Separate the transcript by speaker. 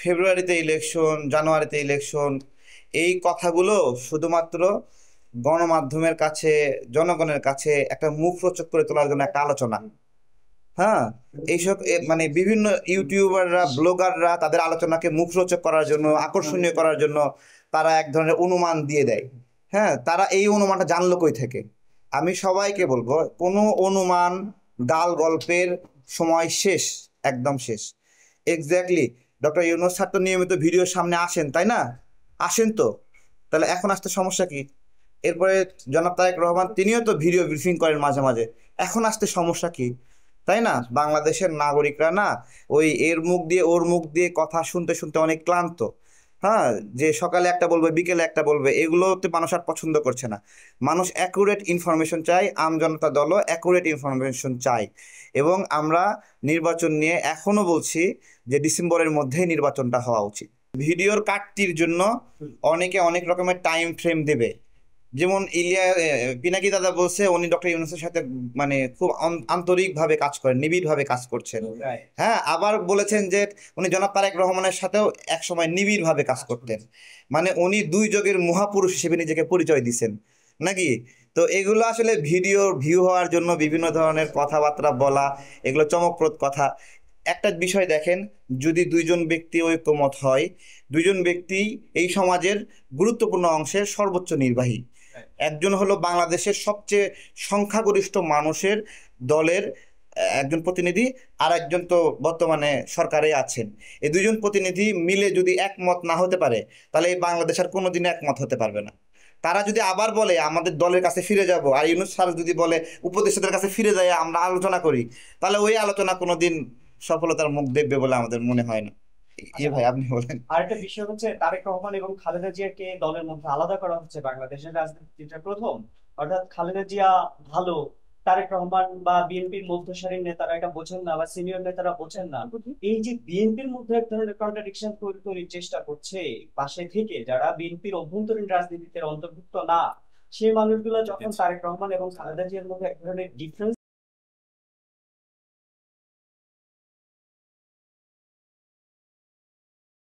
Speaker 1: ফেব্রুয়ারিতে ইলেকশন, জানুয়ারিতে ইলেকশন, এই কথাগুলো শুধুমাত্র গণমাধ্যমের কাছে, জনগণের কাছে একটা মুখরোচক করে তোলার জন্য একটা আলোচনা। হ্যাঁ, এইসব মানে বিভিন্ন ইউটিউবাররা, ব্লগাররা তাদের আলোচনাকে মুখরোচক করার জন্য, আকর্ষণীয় করার জন্য তারা এক ধরনের অনুমান দিয়ে দেয়। হ্যাঁ, তারা এই অনুমানটা জানলো কই থেকে? আমি সবাইকে বলবো, কোনো অনুমান, গাল গল্পের সময় শেষ, একদম শেষ। এক্স্যাক্টলি। ডক্টর ইউনূস স্যার তো নিয়মিত ভিডিওর সামনে আসেন, তাই না? আসেন তো, তাহলে এখন আসতে সমস্যা কি? এরপরে জনাব তারেক রহমান, তিনিও তো ভিডিও ব্রিফিং করেন মাঝে মাঝে, এখন আসতে সমস্যা কি? তাই না? বাংলাদেশের নাগরিকরা না ওই এর মুখ দিয়ে ওর মুখ দিয়ে কথা শুনতে শুনতে অনেক ক্লান্ত। হ্যাঁ, যে সকালে একটা বলবে বিকেলে একটা বলবে, এগুলোতে মানুষ আর পছন্দ করছে না। মানুষ অ্যাকুরেট ইনফরমেশন চাই, আমজনতা দলও অ্যাকুরেট ইনফরমেশন চাই। এবং আমরা নির্বাচন নিয়ে এখনো বলছি যে ডিসেম্বরের মধ্যেই নির্বাচনটা হওয়া উচিত। ভিডিওর কাটতির জন্য অনেকে অনেক রকমের টাইম ফ্রেম দেবে। যেমন পিনাকি দাদা বলছে উনি ডক্টর ইউনূসের সাথে মানে খুব আন্তরিকভাবে কাজ করেন, নিবিড়ভাবে কাজ করছেন। হ্যাঁ, আবার বলেছেন যে উনি জনাব তারেক রহমানের সাথেও একসময় নিবিড়ভাবে কাজ করতেন। মানে উনি দুই যুগের মহাপুরুষ হিসেবে নিজেকে পরিচয় দিছেন নাকি? তো এগুলো আসলে ভিডিও ভিউ হওয়ার জন্য বিভিন্ন ধরনের কথাবার্তা বলা, এগুলো চমকপ্রদ কথা। একটা বিষয় দেখেন, যদি দুইজন ব্যক্তি ঐকমত হয়, দুইজন ব্যক্তি এই সমাজের গুরুত্বপূর্ণ অংশের সর্বোচ্চ নির্বাহী। একজন হলো বাংলাদেশের সবচেয়ে সংখ্যাগরিষ্ঠ মানুষের দলের একজন প্রতিনিধি, আর একজন তো বর্তমানে সরকারে আছেন। এই দুইজন প্রতিনিধি মিলে যদি একমত না হতে পারে, তাহলে এই বাংলাদেশ আর কোনোদিন একমত হতে পারবে না। তারা যদি আবার বলে আমাদের দলের কাছে ফিরে যাব, আর ইউনূস স্যার যদি বলে উপদেষ্টাদের কাছে ফিরে যায় আমরা আলোচনা করি, তাহলে ওই আলোচনা কোনোদিন সফলতার মুখ দেখবে বলে আমাদের মনে হয় না।
Speaker 2: আচ্ছা,
Speaker 1: ভাই আপনি বলেন।
Speaker 2: আরেকটা বিষয় হচ্ছে তারেক রহমান এবং খালেদা জিয়াকে দলের মধ্যে আলাদা করা হচ্ছে বাংলাদেশের রাজনীতিটা প্রথম। অর্থাৎ খালেদা জিয়া ভালো, তারেক রহমান বা বিএনপির মধ্যসারির নেতারা এটা বোঝেন না বা সিনিয়র নেতারা বোঝেন না। এই যে বিএনপির মধ্যে এক ধরনের কন্ট্রাডিকশন তৈরি তৈরির চেষ্টা করছে পাশে থেকে, যারা বিএনপির অভ্যন্তরীণ রাজনীতিতে অন্তর্ভুক্ত না, সেই মানুষগুলো যখন তারেক রহমান এবং খালেদা জিয়ার মধ্যে এক ধরনের ডিফারেন্স